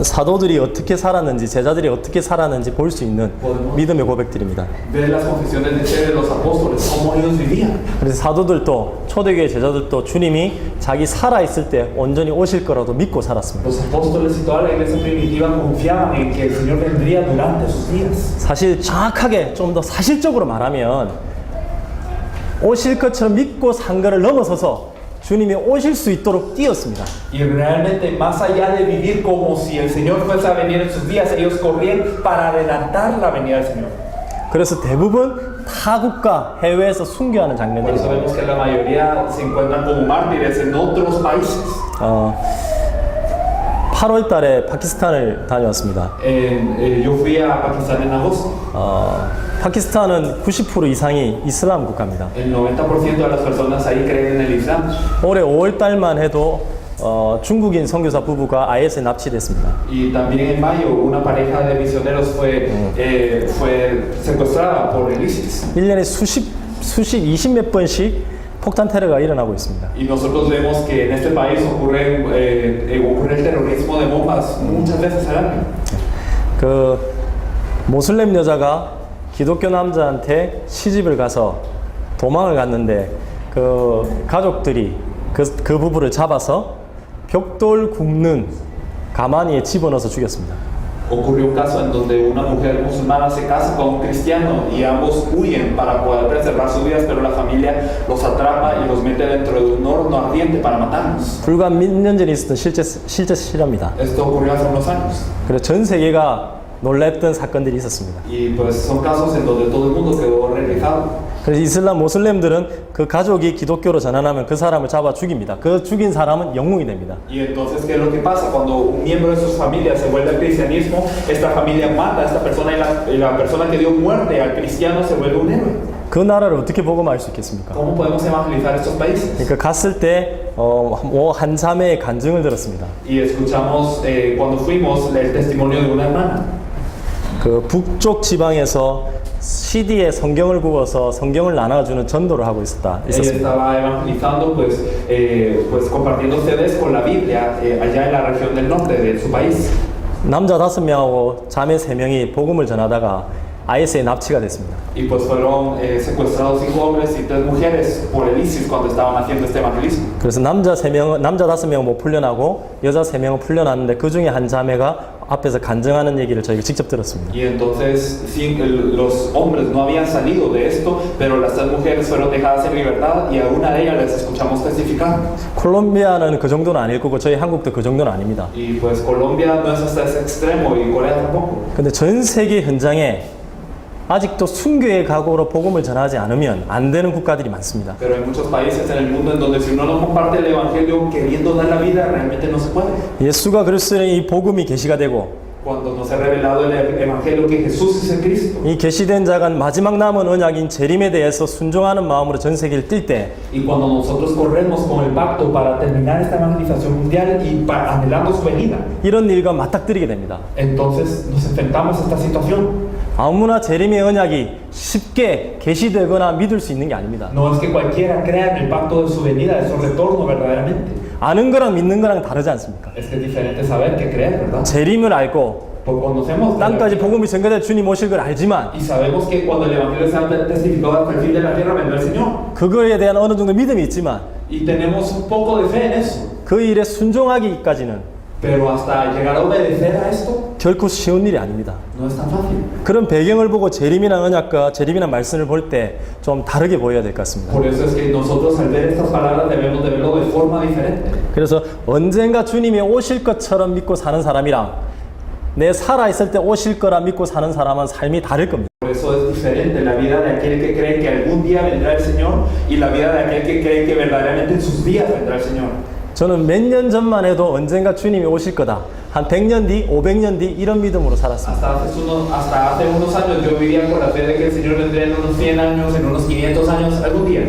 사도들이 어떻게 살았는지 제자들이 어떻게 살았는지 볼 수 있는 믿음의 고백들입니다. Ver las confesiones de fe de los apóstoles, cómo ellos vivían. 그래서 사도들도 초대교회 제자들도 주님이 자기 살아있을 때 온전히 오실 거라도 믿고 살았습니다. Los apóstoles y toda la iglesia primitiva confiaban en que el Señor vendría durante sus días. 사실 정확하게 좀 더 사실적으로 말하면 오실 것처럼 믿고 산 거를 넘어서서 주님이 오실 수 있도록 뛰었습니다. Y realmente, más allá de vivir como si el Señor fuese a venir en sus días, ellos corrían para adelantar la venida del Señor. 그래서 대부분 타국과 해외에서 순교하는 Por eso 장면들이 vemos que la mayoría se encuentran como mártires en otros países. 8월 달에 파키스탄을 다녀왔습니다. Yo fui a Pakistán en agosto. 파키스탄은 90% 이상이 이슬람 국가입니다. El 90% de las personas ahí creen en el Islam. 올해 5월 달만 해도 중국인 선교사 부부가 IS에 납치됐습니다. Y también en mayo una pareja de misioneros fue secuestrada por el ISIS. 1년에 수십 20몇 번씩 폭탄 테러가 일어나고 있습니다. Y nosotros vemos que en este país ocurre el terrorismo de bombas muchas veces al año. 그 모슬렘 여자가 기독교 남자한테 시집을 가서 도망을 갔는데 그 가족들이 그 부부를 잡아서 벽돌 굽는 가마니에 집어넣어서 죽였습니다. Ocurrió un caso en donde una mujer musulmana se casa con un cristiano y ambos huyen para poder preservar sus vidas, pero la familia los atrapa y los mete dentro de un horno ardiente para matarlos. 불과 몇 년 전에 있었던 실제 실화입니다. Esto ocurrió hace unos años. 그래서 전 세계가 놀랬던 사건들이 있었습니다. Y pues son casos en donde todo el mundo quedó horrorizado. 그래서 이슬람 모슬렘들은 그 가족이 기독교로 전환하면 그 사람을 잡아 죽입니다. 그 죽인 사람은 영웅이 됩니다. Y entonces, ¿qué es lo que pasa? Cuando un miembro de sus familias se vuelve al cristianismo, esta familia mata a esta persona y la persona que dio muerte al cristiano se vuelve un héroe. 그 나라를 어떻게 복음할 수 있겠습니까? ¿Cómo podemos evangelizar estos países? 그러니까 갔을 때 한 자매의 간증을 들었습니다. Y escuchamos cuando fuimos el testimonio de una hermana. 그 북쪽 지방에서 CD에 성경을 구워서 성경을 나눠주는 전도를 하고 있었습니다. Ella estaba evangelizando, pues compartiendo CDs con la Biblia allá en la región del norte de su país. 남자 5명하고 자매 3명이 복음을 전하다가 IS에 납치가 됐습니다. Y pues fueron secuestrados 5 hombres y 3 mujeres por el ISIS cuando estaban haciendo este evangelismo. 그래서 남자 5명은 못 풀려나고 여자 3명은 풀려났는데 그 중에 한 자매가 앞에서 간증하는 얘기를 저희가 직접 들었습니다. Y entonces los hombres no habían salido de esto, pero las 3 mujeres fueron dejadas en libertad y a una de ellas les escuchamos testificar. 콜롬비아는 그 정도는 아닐 거고 저희 한국도 그 정도는 아닙니다. Y pues Colombia no es hasta ese extremo y Corea tampoco. 근데 전 세계 현장에 아직도 순교의 각오로 복음을 전하지 않으면 안 되는 국가들이 많습니다. Pero hay muchos países en el mundo en donde si uno no comparte el evangelio queriendo dar la vida realmente no se puede. 예수가 그리스도의 이 복음이 계시가 되고 cuando nos ha revelado el Evangelio que Jesús es el Cristo. 이 계시된 자가 마지막 남은 언약인 재림에 대해서 순종하는 마음으로 전 세계를 뛸 때 Y cuando nosotros corremos con el pacto para terminar esta manifestación mundial y anhelando su venida, 이런 일과 맞닥뜨리게 됩니다. entonces nos enfrentamos a esta situación. 아무나 재림의 언약이 쉽게 계시되거나 믿을 수 있는 게 아닙니다. No es que cualquiera crea en el pacto de su venida, de su retorno verdaderamente. 아는 거랑 믿는 거랑 다르지 않습니까? Es que es diferente saber que creer, ¿verdad? 재림을 알고 Porque conocemos 땅까지 복음이 전개될 주님 오실 걸 알지만 y sabemos que cuando el Evangelio sea testificado hasta el fin de la tierra vendrá el Señor. 그거에 대한 어느 정도 믿음이 있지만 Y tenemos un poco de fe en eso. 그 일에 순종하기까지는 Pero hasta llegar a obedecer a esto 결코 쉬운 일이 아닙니다. no es tan fácil. 그런 배경을 보고 재림이라는 언약과 재림이라는 말씀을 볼 때 좀 다르게 보여야 될 것 같습니다. Por eso es que nosotros al ver estas palabras debemos de verlo de forma diferente. 그래서 언젠가 주님이 오실 것처럼 믿고 사는 사람이랑 내 살아있을 때 오실 거라 믿고 사는 사람은 삶이 다를 겁니다. Por eso es diferente la vida de aquel que cree que algún día vendrá el Señor y la vida de aquel que cree que verdaderamente en sus días vendrá el Señor. 저는 몇 년 전만 해도 언젠가 주님이 오실 거다. 한 100년 뒤, 500년 뒤 이런 믿음으로 살았습니다. Hasta hace unos años yo vivía con la fe de que el Señor vendría en unos 100 años, en unos 500 años, algún día.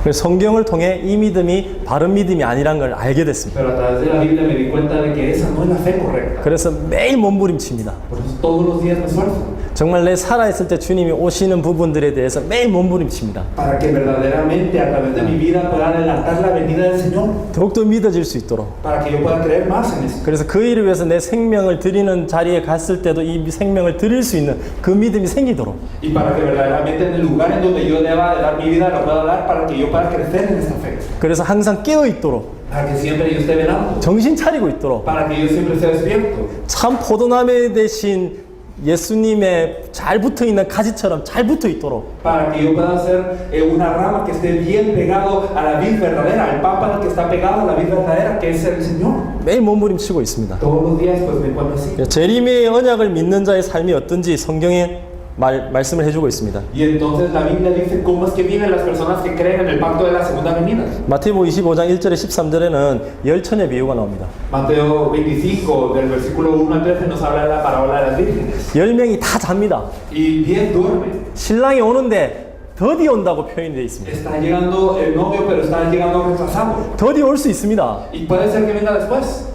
그래서 성경을 통해 이 믿음이 바른 믿음이 아니란 걸 알게 됐습니다. Pero a través de la Biblia me di cuenta de que esa no es la fe correcta. 그래서 매일 몸부림칩니다. Por eso todos los días me esfuerzo. 정말 내 살아있을 때 주님이 오시는 부분들에 대해서 매일 몸부림칩니다. Para que verdaderamente a través de mi vida pueda adelantar la venida del Señor. 더욱더 믿어질 수 있도록. Para que yo pueda creer más en eso. 그래서 그 일을 위해서 내 생명을 드리는 자리에 갔을 때도 이 생명을 드릴 수 있는 그 믿음이 생기도록. Y para que verdaderamente en el lugar en donde yo deba de dar mi vida lo pueda dar para que yo pueda crecer en esta fe. 그래서 항상 깨어 있도록. Para que siempre yo esté velando. 정신 차리고 있도록. Para que yo siempre esté despierto. 참 포도나무에 대신 예수님의 잘 붙어 있는 가지처럼 잘 붙어 있도록. Para que yo pueda ser una rama que esté bien pegado a la vid verdadera, al pámpano que está pegado a la vid verdadera, que es el Señor. 매일 몸부림치고 있습니다. Todos los días pues me encuentro así. 재림의 언약을 믿는 자의 삶이 어떤지 성경에 말씀을 해주고 있습니다. Y entonces la Biblia dice cómo es que viven las personas que creen en el pacto de la segunda venida. 마태복음 25장 1절에 13절에는 열처녀 비유가 나옵니다. Mateo 25 del versículo 1 al 13 nos habla de la parábola de las vírgenes. 10명이 다 잡니다. Y 10 duermen. 신랑이 오는데 더디 온다고 표현이 되어 있습니다. Está llegando el novio, pero está llegando retrasado. 더디 올 수 있습니다. Y puede ser que venga después.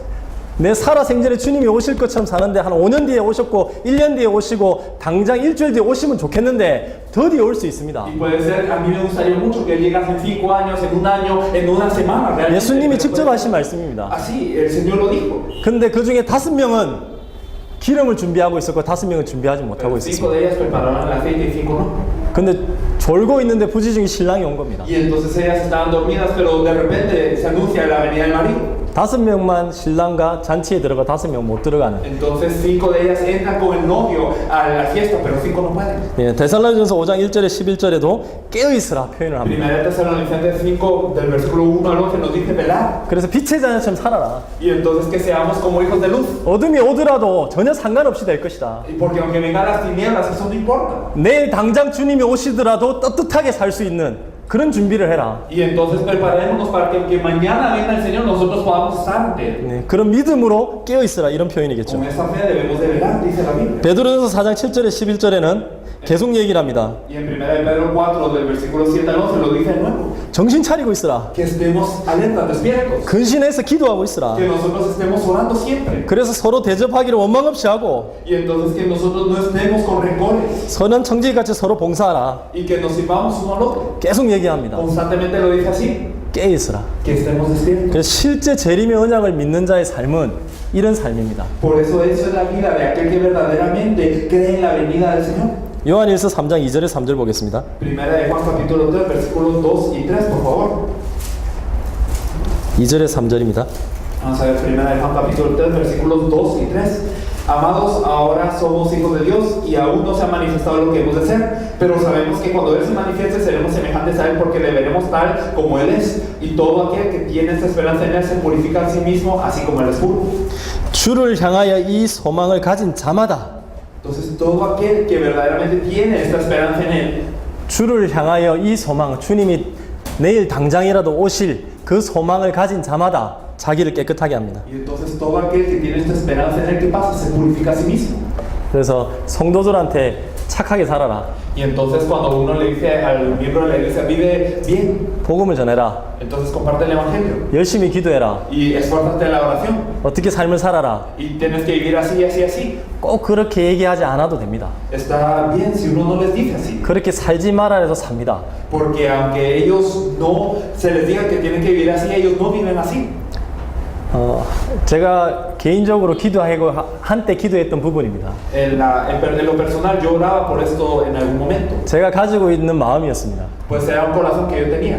내 살아 생전에 주님이 오실 것처럼 사는데 한 5년 뒤에 오셨고 1년 뒤에 오시고 당장 일주일 뒤에 오시면 좋겠는데 더디 올 수 있습니다. Y puede ser, a mí me gustaría mucho que llegas en 5 años, en un año, en una semana. Realmente. 예수님이 직접 하신 말씀입니다. Así, el Señor lo dijo. 근데 그 중에 5명은 기름을 준비하고 있었고 5명은 준비하지 못하고 5 있었습니다. de ellas prepararon el aceite y 5 no. 근데 졸고 있는데 부지중에 신랑이 온 겁니다. Y entonces ellas estaban dormidas, pero de repente se anuncia la venida del marido. 5명만 신랑과 잔치에 들어가 5명 못 들어가는. Entonces 5 de ellas entran con el novio a la fiesta, pero 5 no pueden. 예, 데살로니가전서 5장 1절에 11절에도 깨어 있으라 표현을 합니다. Primera de Tesalonicenses 5 del versículo 1 al 11 nos dice velar. 그래서 빛의 자녀처럼 살아라. Y entonces que seamos como hijos de luz. 어둠이 오더라도 전혀 상관없이 될 것이다. Porque aunque vengan las tinieblas, eso no importa. 내일 당장 주님이 오시더라도 떳떳하게 살 수 있는 그런 준비를 해라. Y entonces preparémonos para que mañana venga el Señor, nosotros podamos estar ante Él. 네, 그런 믿음으로 깨어 있으라 이런 표현이겠죠. Con esa fe debemos de velar, dice la Biblia. 베드로전서 4장 7절에 11절에는 계속 얘기를 합니다. Y en 1 de Pedro 4 del versículo 7 al 11 lo dice de nuevo. 정신 차리고 있으라. Que estemos alertas, despiertos. 근신해서 기도하고 있으라. Que nosotros estemos orando siempre. 그래서 서로 대접하기를 원망 없이 하고 Y entonces que nosotros no estemos con rencores. 선한 청지기같이 서로 봉사하라. Y que nos sirvamos uno al otro. 계속 얘기합니다. Constantemente lo dice así. 깨어 있으라. Que estemos despiertos. 그래서 실제 재림의 언약을 믿는 자의 삶은 이런 삶입니다. Por eso esa es la vida de aquel que verdaderamente cree en la venida del Señor. 요한일서 3장 2절에 3절 보겠습니다. Primera de Juan capítulo 3 versículos 2 y 3, por favor. 2절에 3절입니다. Vamos a ver, primera de Juan capítulo 3 versículos 2 y 3. Amados, ahora somos hijos de Dios y aún no se ha manifestado lo que hemos de ser, pero sabemos que cuando Él se manifieste seremos semejantes a Él porque le veremos tal como Él es, y todo aquel que tiene esta esperanza en Él se purifica a sí mismo, así como Él es puro. 주를 향하여 이 소망을 가진 자마다 Entonces todo aquel que verdaderamente tiene esta esperanza en Él, 주를 향하여 이 소망, 주님이 내일 당장이라도 오실 그 소망을 가진 자마다 자기를 깨끗하게 합니다. Y entonces todo aquel que tiene esta esperanza en el que pasa se purifica a sí mismo. 그래서 성도들한테 착하게 살아라. Y entonces cuando uno le dice al miembro de la iglesia, vive bien, 복음을 전해라. entonces comparte el evangelio 열심히 기도해라. y esfuérzate en la oración 어떻게 삶을 살아라. y tienes que vivir así, así, así. 꼭 그렇게 얘기하지 않아도 됩니다. Está bien si uno no les dice así, 그렇게 살지 말아 해서 삽니다. porque aunque ellos no se les diga que tienen que vivir así, ellos no viven así. 제가 개인적으로 기도하고 한때 기도했던 부분입니다. En lo personal yo oraba por esto en algún momento, 제가 가지고 있는 마음이었습니다. pues era un corazón que yo tenía.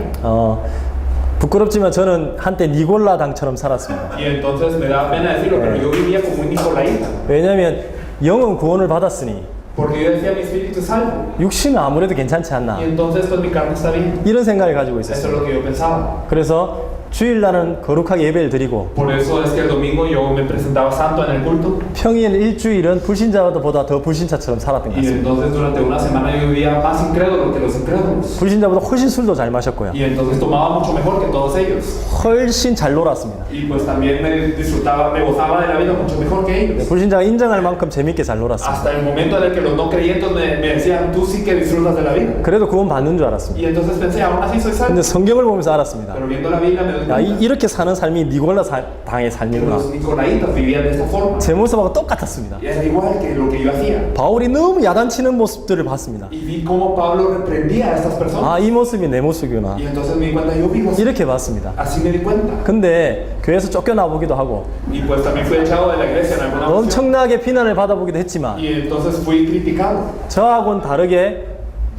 부끄럽지만 저는 한때 니골라 당처럼 살았습니다. Y entonces me da pena decirlo, pero yo vivía como un nicolaíta, 왜냐하면 영은 구원을 받았으니 porque yo decía mi espíritu es salvo, 육신은 아무래도 괜찮지 않나, y entonces pues mi carne está bien. 이런 생각을 가지고 Eso es 있었어요. lo que yo pensaba. 그래서 주일날은 거룩하게 예배를 드리고 Por eso es que el domingo yo me presentaba santo en el culto, 평일 일주일은 불신자보다 더 불신자처럼 살았던 것 y 같습니다. entonces durante una semana yo vivía más incrédulo que los incrédulos, 불신자보다 훨씬 술도 잘 마셨고요. y entonces tomaba mucho mejor que todos ellos, 훨씬 잘 놀았습니다. y pues también me gozaba de la vida mucho mejor que ellos. 불신자가 인정할 만큼 재밌게 잘 놀았습니다. Hasta el momento en el que los no creyentes me decían, tú sí que disfrutas de la vida. 그래도 구원 받는 줄 알았습니다. Y entonces pensé, aún así soy salvo. 근데 성경을 보면서 알았습니다. Pero viendo la Biblia me doy 야, cuenta 이렇게 사는 삶이 니골라 당의 que 삶이구나. los nicolaitas vivían de esta forma. 제 모습하고 똑같았습니다. Y era igual que lo que yo hacía. 바울이 너무 야단치는 모습들을 봤습니다. Y vi cómo Pablo reprendía a estas personas. 아, 이 모습이 내 모습이구나. Y entonces me di cuenta, yo vivo así. 이렇게 봤습니다. Así me di cuenta. 근데 교회에서 쫓겨나보기도 하고 Y pues también fui echado de la iglesia en alguna ocasión. 엄청나게 비난을 받아보기도 했지만 Y entonces fui criticado. 저하고는 다르게,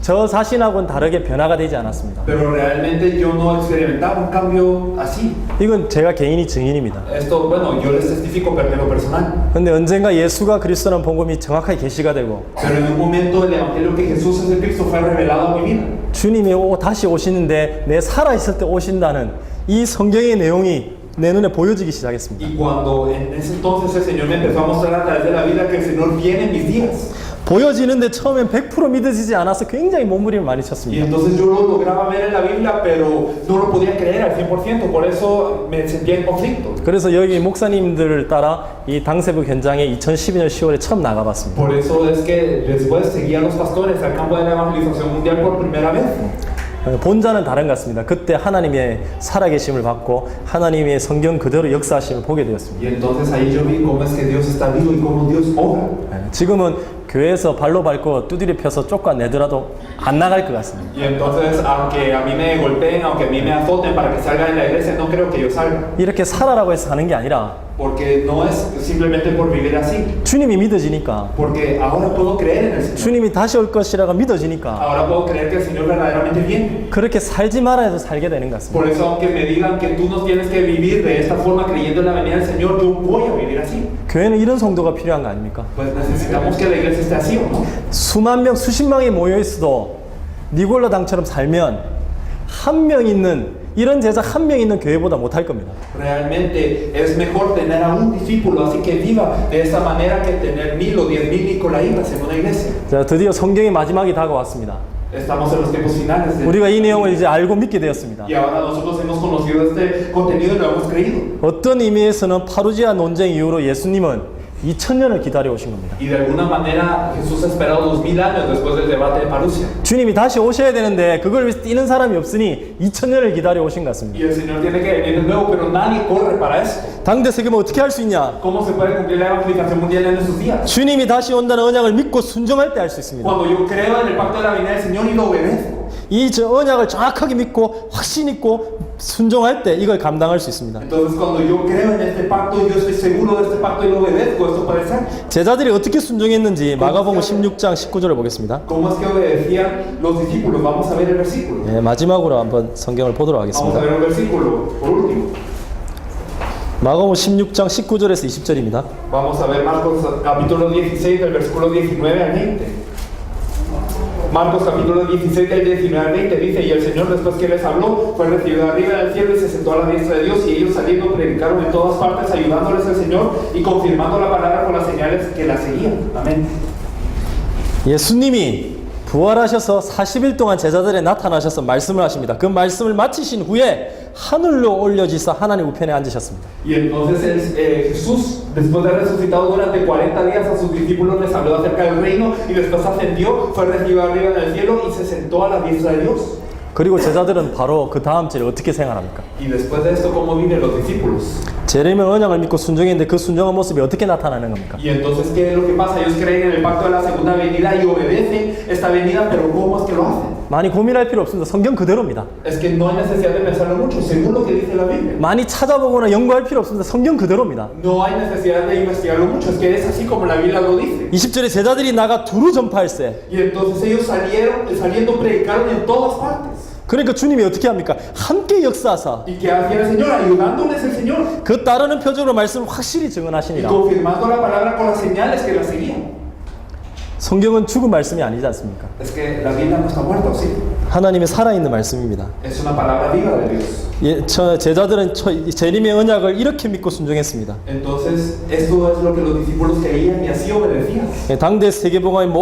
저 자신하고는 다르게 변화가 되지 않았습니다. Pero realmente yo no experimentaba un cambio así. 이건 제가 개인이 증인입니다. Esto, bueno, yo les testifico en lo personal. 근데 언젠가 예수가 그리스도라는 복음이 정확하게 계시가 되고 Pero en un momento el evangelio que Jesús es el Cristo fue revelado a mi vida. 주님이 다시 오시는데 내 살아있을 때 오신다는 이 성경의 내용이 내 눈에 보여지기 시작했습니다. Y cuando en ese entonces el Señor me empezó a mostrar a través de la vida que el Señor viene en mis días. 보여지는데 처음엔 100% 믿어지지 않아서 굉장히 몸부림을 많이 Y 쳤습니다. entonces yo lo lograba ver en la Biblia, pero no lo podía creer al 100%, por eso me sentía en conflicto. 그래서 여기 목사님들을 따라 이 당세북 현장에 2012년 10월에 처음 나가봤습니다. Por eso es que después seguí a los pastores al campo de la evangelización mundial por primera vez. 본자는 다른 것 같습니다. 그때 하나님의 살아계심을 받고 하나님의 성경 그대로 역사하심을 보게 되었습니다. Y entonces ahí yo vi cómo es que Dios está vivo y cómo Dios obra. 지금은 교회에서 발로 밟고 두드려 펴서 쫓아내더라도 안 나갈 것 같습니다. Y entonces, aunque a mí me golpeen, aunque a mí me azoten para que salga de la iglesia, no creo que yo salga. 이렇게 살아라고 해서 사는 게 아니라 Porque no es simplemente por vivir así. 주님이 믿어지니까, Porque ahora puedo creer en el Señor. 주님이 다시 올 것이라고 믿어지니까 Ahora puedo creer que el Señor verdaderamente viene. 그렇게 살지 말아 해도 살게 되는 것 같습니다. Por eso, aunque me digan que tú no tienes que vivir de esta forma creyendo en la venida del Señor, yo voy a vivir así. 교회는 이런 성도가 필요한 거 아닙니까? Pues necesitamos que la iglesia esté así, ¿o no? 수만 명, 수십 명이 모여 있어도 니골라 당처럼 살면 한 명 있는, 이런 제자 한 명 있는 교회보다 못할 겁니다. Realmente es mejor tener a un discípulo así que viva de esa manera que tener 1000 o 10,000 nicolaitas en una iglesia. 자, 드디어 성경의 마지막이 다가왔습니다. Estamos en los tiempos finales. 우리가 이 내용을 이제 알고 믿게 되었습니다. Y ahora nosotros hemos conocido este contenido y lo hemos creído. 어떤 의미에서는 파루지아 논쟁 이후로 예수님은 2000년을 기다려 오신 겁니다. Y de alguna manera Jesús ha esperado 2000 años después del debate de Parusia. 주님이 다시 오셔야 되는데 그걸 위해서 뛰는 사람이 없으니 2000년을 기다려 오신 것 같습니다. Y el Señor tiene que venir de nuevo, pero nadie corre para esto. 당대 세계면 어떻게 할 수 있냐? ¿Cómo se puede cumplir la evangelización mundial en esos días? 주님이 다시 온다는 언약을 믿고 순종할 때 할 수 있습니다. Cuando yo creo en el pacto de la venida del Señor y lo obedezco. 이 언약을 정확하게 믿고 확신 있고 순종할 때 이걸 감당할 수 있습니다. Entonces cuando yo creo en este pacto, yo estoy seguro de este pacto y lo obedezco, esto puede ser. 제자들이 어떻게 순종했는지 마가복음 16장 19절을 보겠습니다. ¿Cómo es que obedecían los discípulos? Vamos a ver el versículo. 네, 마지막으로 한번 성경을 보도록 Vamos a 하겠습니다. ver un versículo, por último. 마가복음 16장 19절에서 20절입니다. Vamos a ver Marcos capítulo 16 del versículo 19 al 20. Marcos capítulo 16 del 19 al 20 dice: y el Señor, después que les habló, fue recibido arriba del cielo y se sentó a la diestra de Dios, y ellos saliendo predicaron en todas partes, ayudándoles al Señor y confirmando la palabra con las señales que la seguían. Amén. 예수님이 부활하셔서 40일 동안 제자들에 나타나셔서 말씀을 하십니다. 그 말씀을 마치신 후에 하늘로 올려지사 하나님 우편에 앉으셨습니다. Y entonces Jesús, después de haber resucitado durante 40 días a sus discípulos, les habló acerca del reino y después ascendió, fue recibido arriba en el cielo y se sentó a la diestra de Dios. 그리고 제자들은 바로 그 다음 절에 어떻게 생활합니까? Y después de esto, ¿cómo viven los discípulos? 제레미야 언약을 믿고 순종했는데 그 순종한 모습이 어떻게 나타나는 겁니까? Y entonces, ¿qué es lo que pasa? Ellos creen en el pacto de la segunda venida y obedecen esta venida, pero ¿cómo es que lo hacen? 많이 고민할 필요 없습니다. 성경 그대로입니다. Es que no hay necesidad de pensarlo mucho, según lo que dice la Biblia. 많이 찾아보거나 연구할 필요 없습니다. 성경 그대로입니다. No hay necesidad de investigarlo mucho, es que es así como la Biblia lo dice. 20절에 제자들이 나가 두루 전파할세. Y entonces ellos saliendo predicaron en todas partes. 그러니까 주님이 어떻게 합니까? 함께 역사하사 ¿Y qué hacía el Señor? Ayudándoles el Señor. 그 따르는 표적으로 말씀을 확실히 Y 증언하시니라. confirmando la palabra con las señales que la seguían. 성경은 죽은 말씀이 아니지 않습니까? Es que la Biblia no está muerta, ¿sí? 하나님의 살아있는 말씀입니다. Es una palabra viva de Dios. 예, 제자들은 재림의 언약을 이렇게 믿고 순종했습니다. Entonces, esto es lo que los discípulos creían y así obedecían. 예, 당대 세계복음은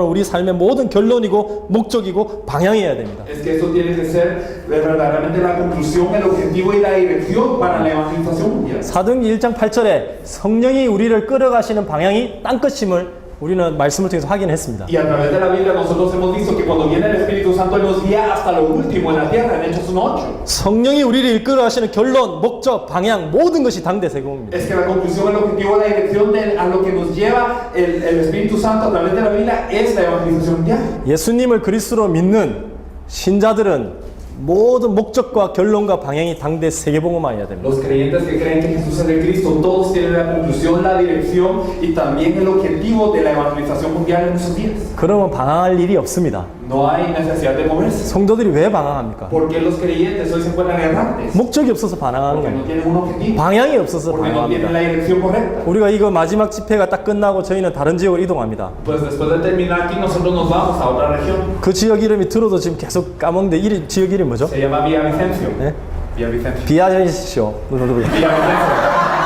우리 삶의 모든 결론이고 목적이고 방향이어야 됩니다. Es que eso tiene que ser verdaderamente la conclusión, el objetivo y la dirección para la evangelización mundial. 사도행전 1장 8절에 성령이 우리를 끌어가시는 방향이 땅끝임을 우리는 말씀을 통해서 확인했습니다. Y a través de la Biblia nosotros hemos visto que cuando viene el Espíritu Santo Él nos guía hasta lo último en la tierra, en Hechos 1:8. 성령이 우리를 이끌어가시는 결론, 목적, 방향 모든 것이 당대 세계복음입니다. Es que la conclusión, el objetivo, la dirección a lo que nos lleva el Espíritu Santo a través de la Biblia es la evangelización mundial. 예수님을 그리스도로 믿는 신자들은 모든 목적과 결론과 방향이 당대 세계복음화여야 됩니다. Los creyentes que creen que Jesús es el Cristo, todos tienen la conclusión, la dirección y también el objetivo de la evangelización mundial en esos días. 그러면 방황할 일이 없습니다. No hay necesidad de moverse. 성도들이 왜 방황합니까? ¿Por qué los creyentes hoy se encuentran errantes? 목적이 없어서 방황하는 Porque no 겁니다. tienen un objetivo. 방향이 없어서 Porque no tienen 방황합니다. la dirección correcta. 우리가 이거 마지막 집회가 딱 끝나고 저희는 다른 지역으로 이동합니다. Pues después de terminar aquí, nosotros nos vamos a otra región. 그 지역 이름이 들어도 지금 계속 까먹는데 지역 이름 뭐죠? Se llama Villavicencio. 네? Villavicencio. 비아비센시오. Villavicencio.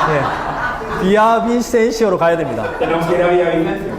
네. 비아비센시오로 가야 됩니다. Tenemos que ir a Villavicencio.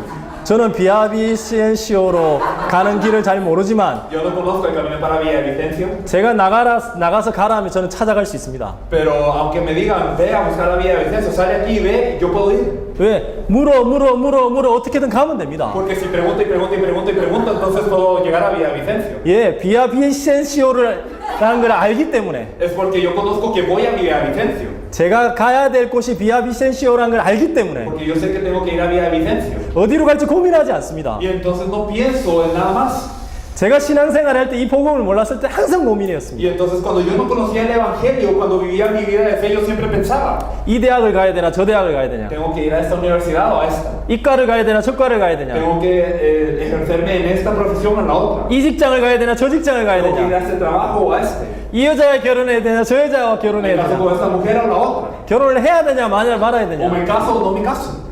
저는 비아비센시오로 가는 길을 잘 모르지만 Yo no conozco el camino para Villavicencio, 제가 나가서 가라 하면 저는 찾아갈 수 있습니다. pero aunque me digan, ve a buscar a Villavicencio, sale aquí y ve, yo puedo ir. 왜? 물어 어떻게든 가면 됩니다. Porque si pregunto y pregunto y pregunto y pregunto, entonces puedo llegar a Villavicencio. 예, 비아비센시오를 가는 걸 알기 때문에 Es porque yo conozco que voy a Villavicencio. 제가 가야 될 곳이 비아비센시오라는 걸 알기 때문에 Porque yo sé que tengo que ir a Villavicencio. 어디로 갈지 고민하지 않습니다. Y entonces no pienso en nada más. 제가 신앙생활 할 때 이 복음을 몰랐을 때 항상 Y 고민이었습니다. entonces cuando yo no conocía el Evangelio, cuando vivía mi vida de fe, yo siempre pensaba, 이 대학을 가야 되나 저 대학을 가야 되냐, tengo que ir a esta universidad o a esta. 이과를 가야 되나 저 과를 가야 되냐, Tengo que ejercerme en esta profesión o en la otra. 이 직장을 가야 되나 저 직장을 가야 Tengo que ir a 되냐, este trabajo o a este. 이 여자와 결혼해야 되나 저 여자와 Me 결혼해야 caso 되냐, con esta mujer o la otra. 결혼을 해야 되냐 말아야 O 되냐, me caso o no me caso.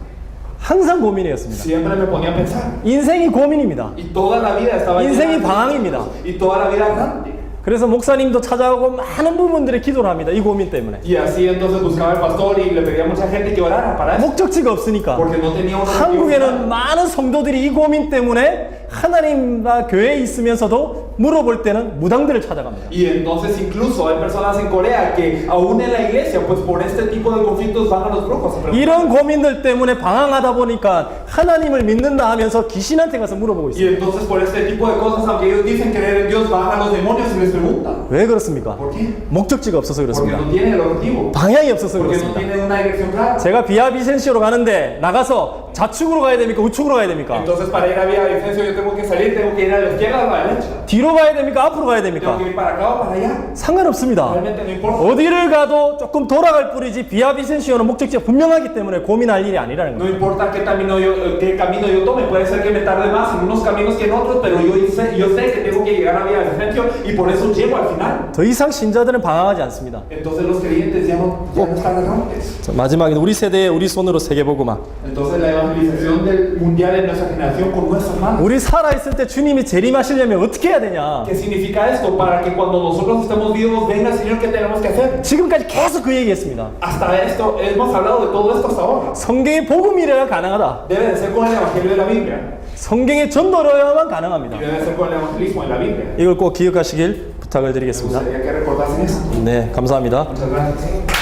항상 고민이었습니다. Siempre me ponía a pensar. 인생이 고민입니다. Y toda la vida estaba 인생이 llena de- 방황입니다. Y toda la vida grande. 그래서 목사님도 찾아오고 많은 부분들에 기도를 합니다. 이 고민 때문에. Y así entonces buscaba al pastor y le pedía a mucha gente que orara para eso. 목적지가 없으니까. Porque no tenía una 한국에는 많은 성도들이 이 고민 때문에 하나님과 교회에 있으면서도 물어볼 때는 무당들을 찾아갑니다. Y entonces incluso hay personas en Corea que aún en la iglesia, pues por este tipo de conflictos van a los brujos a preguntar. 이런 고민들 때문에 방황하다 보니까 하나님을 믿는다 하면서 귀신한테 가서 물어보고 있어요. Y entonces por este tipo de cosas, aunque ellos dicen creer en Dios, van a los demonios y les preguntan. 왜 그렇습니까? ¿Por qué? 목적지가 없어서 Porque 그렇습니다. no tienen el objetivo. 방향이 없어서 Porque no 그렇습니다. tienen una dirección clara. 제가 비아비센시오로 가는데 나가서 좌측으로 가야 됩니까? 우측으로 가야 됩니까? Entonces para ir a Villavicencio yo tengo que salir, tengo que ir a la izquierda o a la derecha. 뒤로 가야 됩니까? 앞으로 가야 Tengo 됩니까? que ir para acá o para allá. 상관없습니다. Realmente no importa. 어디를 가도 조금 돌아갈 뿐이지 비아비센시오는 목적지가 분명하기 때문에 고민할 일이 아니라는 No 거예요. importa qué camino yo tome, puede ser que me tarde más en unos caminos que en otros, pero yo sé que tengo que llegar a Villavicencio y por eso llego al final. 더 이상 신자들은 방황하지 않습니다. Entonces los creyentes ya no están errantes. 자, 마지막에 우리 세대에 우리 손으로 세계복음화. Entonces la evangelización del mundial en nuestra generación con nuestras manos. 우리 살아있을 때 주님이 재림하시려면 어떻게 해야 되냐? ¿Qué significa esto? Para que cuando nosotros estemos vivos venga el Señor, ¿qué tenemos que hacer? 지금까지 계속 그 얘기했습니다. Hasta esto, hemos hablado de todo esto hasta ahora. 성경의 복음이래야 가능하다. Debe de ser con el Evangelio de la Biblia. 성경의 전도로야만 가능합니다. Y debe ser con el evangelismo en la Biblia. 이걸 꼭 기억하시길 부탁을 Me 드리겠습니다. gustaría que recordasen eso. 네, 감사합니다. Muchas gracias.